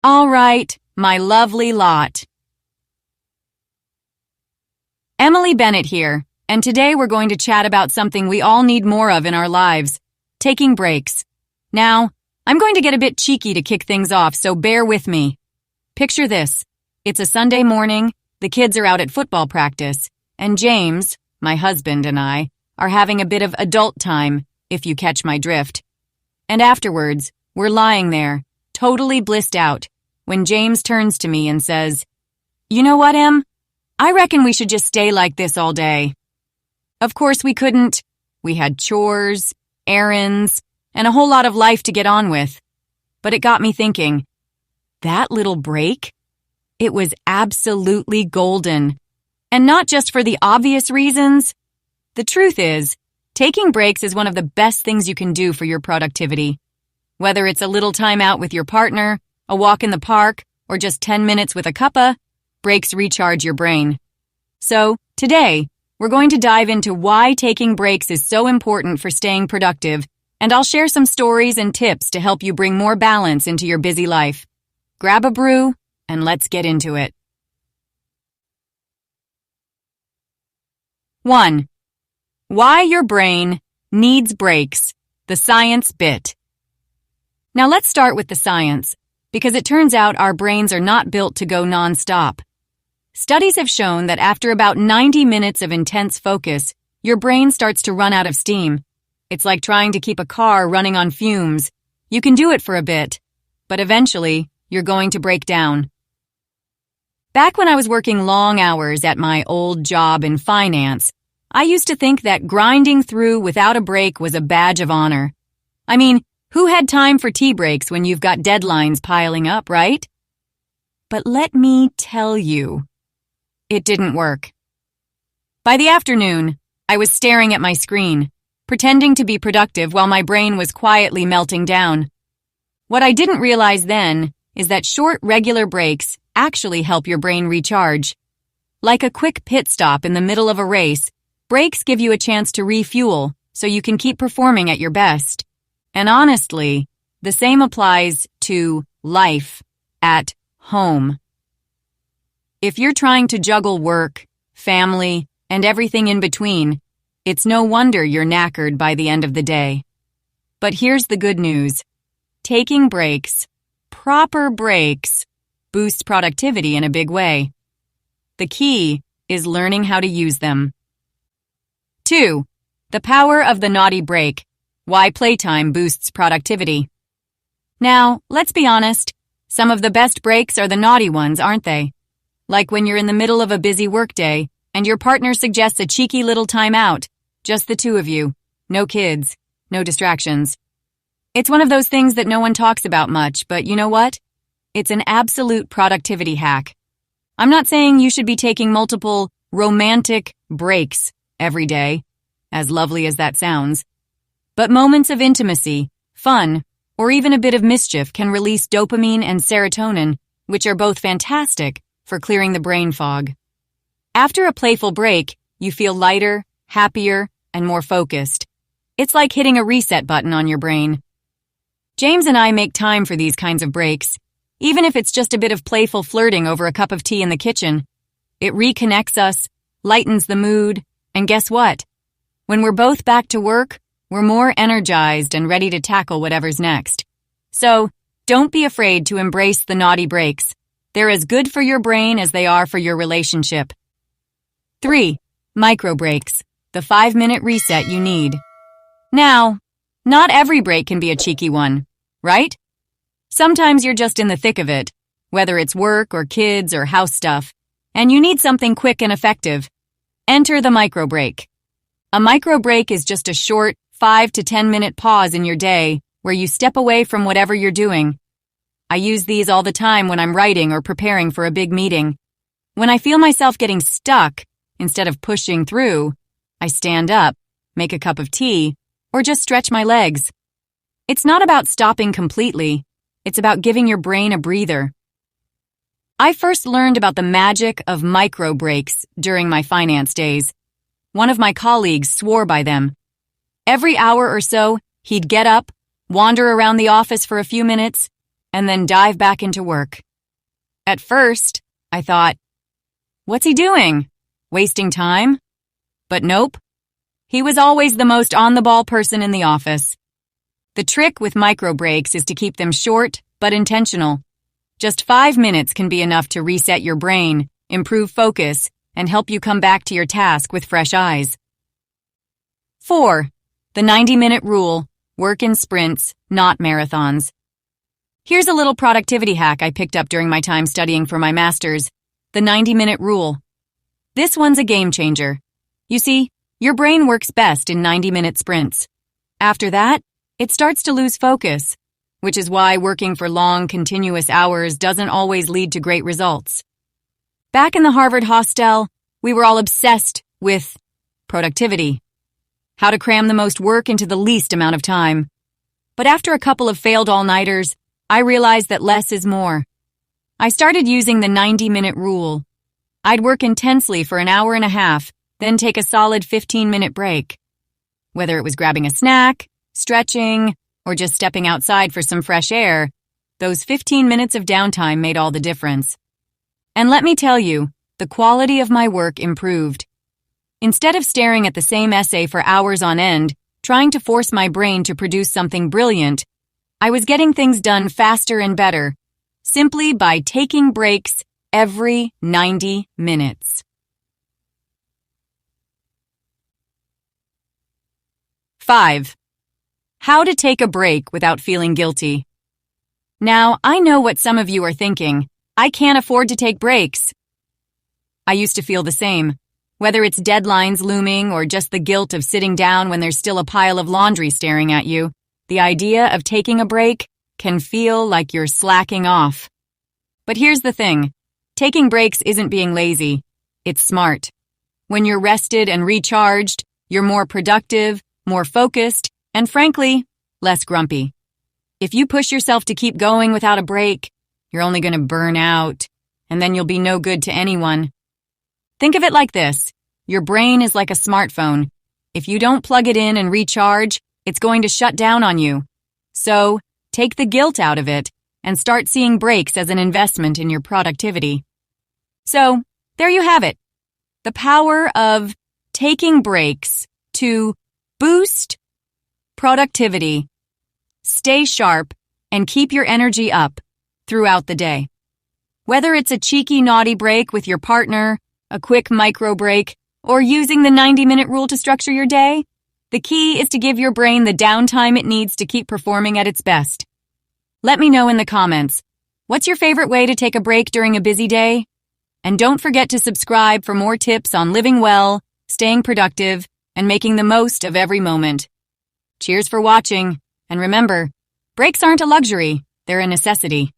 All right, my lovely lot. Emily Bennett here, and today we're going to chat about something we all need more of in our lives, taking breaks. Now, I'm going to get a bit cheeky to kick things off, so bear with me. Picture this. It's a Sunday morning, the kids are out at football practice, and James, my husband, and I are having a bit of adult time, if you catch my drift. And afterwards, we're lying there, totally blissed out, when James turns to me and says, "You know what, Em? I reckon we should just stay like this all day." Of course we couldn't. We had chores, errands, and a whole lot of life to get on with. But it got me thinking, that little break? It was absolutely golden. And not just for the obvious reasons. The truth is, taking breaks is one of the best things you can do for your productivity. Whether it's a little time out with your partner, a walk in the park, or just 10 minutes with a cuppa, breaks recharge your brain. So, today, we're going to dive into why taking breaks is so important for staying productive, and I'll share some stories and tips to help you bring more balance into your busy life. Grab a brew, and let's get into it. 1. Why your brain needs breaks, the science bit. Now let's start with the science, because it turns out our brains are not built to go non-stop. Studies have shown that after about 90 minutes of intense focus, your brain starts to run out of steam. It's like trying to keep a car running on fumes. You can do it for a bit, but eventually, you're going to break down. Back when I was working long hours at my old job in finance, I used to think that grinding through without a break was a badge of honor. I mean, who had time for tea breaks when you've got deadlines piling up, right? But let me tell you, it didn't work. By the afternoon, I was staring at my screen, pretending to be productive while my brain was quietly melting down. What I didn't realize then is that short, regular breaks actually help your brain recharge. Like a quick pit stop in the middle of a race, breaks give you a chance to refuel so you can keep performing at your best. And honestly, the same applies to life at home. If you're trying to juggle work, family, and everything in between, it's no wonder you're knackered by the end of the day. But here's the good news. Taking breaks, proper breaks, boosts productivity in a big way. The key is learning how to use them. 2. The power of the naughty break. Why playtime boosts productivity. Now, let's be honest, some of the best breaks are the naughty ones, aren't they? Like when you're in the middle of a busy workday and your partner suggests a cheeky little time out, just the two of you, no kids, no distractions. It's one of those things that no one talks about much, but you know what? It's an absolute productivity hack. I'm not saying you should be taking multiple romantic breaks every day, as lovely as that sounds. But moments of intimacy, fun, or even a bit of mischief can release dopamine and serotonin, which are both fantastic for clearing the brain fog. After a playful break, you feel lighter, happier, and more focused. It's like hitting a reset button on your brain. James and I make time for these kinds of breaks, even if it's just a bit of playful flirting over a cup of tea in the kitchen. It reconnects us, lightens the mood, and guess what? When we're both back to work, we're more energized and ready to tackle whatever's next. So, don't be afraid to embrace the naughty breaks. They're as good for your brain as they are for your relationship. 3. Micro breaks. The 5-minute reset you need. Now, not every break can be a cheeky one, right? Sometimes you're just in the thick of it, whether it's work or kids or house stuff, and you need something quick and effective. Enter the micro break. A micro break is just a short 5 to 10 minute pause in your day where you step away from whatever you're doing. I use these all the time when I'm writing or preparing for a big meeting. When I feel myself getting stuck, instead of pushing through, I stand up, make a cup of tea, or just stretch my legs. It's not about stopping completely. It's about giving your brain a breather. I first learned about the magic of micro breaks during my finance days. One of my colleagues swore by them. Every hour or so, he'd get up, wander around the office for a few minutes, and then dive back into work. At first, I thought, what's he doing? Wasting time? But nope. He was always the most on-the-ball person in the office. The trick with micro breaks is to keep them short but intentional. Just 5 minutes can be enough to reset your brain, improve focus, and help you come back to your task with fresh eyes. 4. The 90-minute rule. Work in sprints, not marathons. Here's a little productivity hack I picked up during my time studying for my master's. The 90-minute rule. This one's a game changer. You see, your brain works best in 90-minute sprints. After that, it starts to lose focus, which is why working for long, continuous hours doesn't always lead to great results. Back in the Harvard hostel, we were all obsessed with productivity. How to cram the most work into the least amount of time. But after a couple of failed all-nighters, I realized that less is more. I started using the 90-minute rule. I'd work intensely for an hour and a half, then take a solid 15-minute break. Whether it was grabbing a snack, stretching, or just stepping outside for some fresh air, those 15 minutes of downtime made all the difference. And let me tell you, the quality of my work improved. Instead of staring at the same essay for hours on end, trying to force my brain to produce something brilliant, I was getting things done faster and better, simply by taking breaks every 90 minutes. 5. How to take a break without feeling guilty. Now, I know what some of you are thinking. I can't afford to take breaks. I used to feel the same. Whether it's deadlines looming or just the guilt of sitting down when there's still a pile of laundry staring at you, the idea of taking a break can feel like you're slacking off. But here's the thing. Taking breaks isn't being lazy. It's smart. When you're rested and recharged, you're more productive, more focused, and frankly, less grumpy. If you push yourself to keep going without a break, you're only going to burn out, and then you'll be no good to anyone. Think of it like this. Your brain is like a smartphone. If you don't plug it in and recharge, it's going to shut down on you. So, take the guilt out of it and start seeing breaks as an investment in your productivity. So, there you have it. The power of taking breaks to boost productivity, stay sharp, and keep your energy up throughout the day. Whether it's a cheeky naughty break with your partner, a quick micro break, or using the 90-minute rule to structure your day, the key is to give your brain the downtime it needs to keep performing at its best. Let me know in the comments, what's your favorite way to take a break during a busy day? And don't forget to subscribe for more tips on living well, staying productive, and making the most of every moment. Cheers for watching, and remember, breaks aren't a luxury, they're a necessity.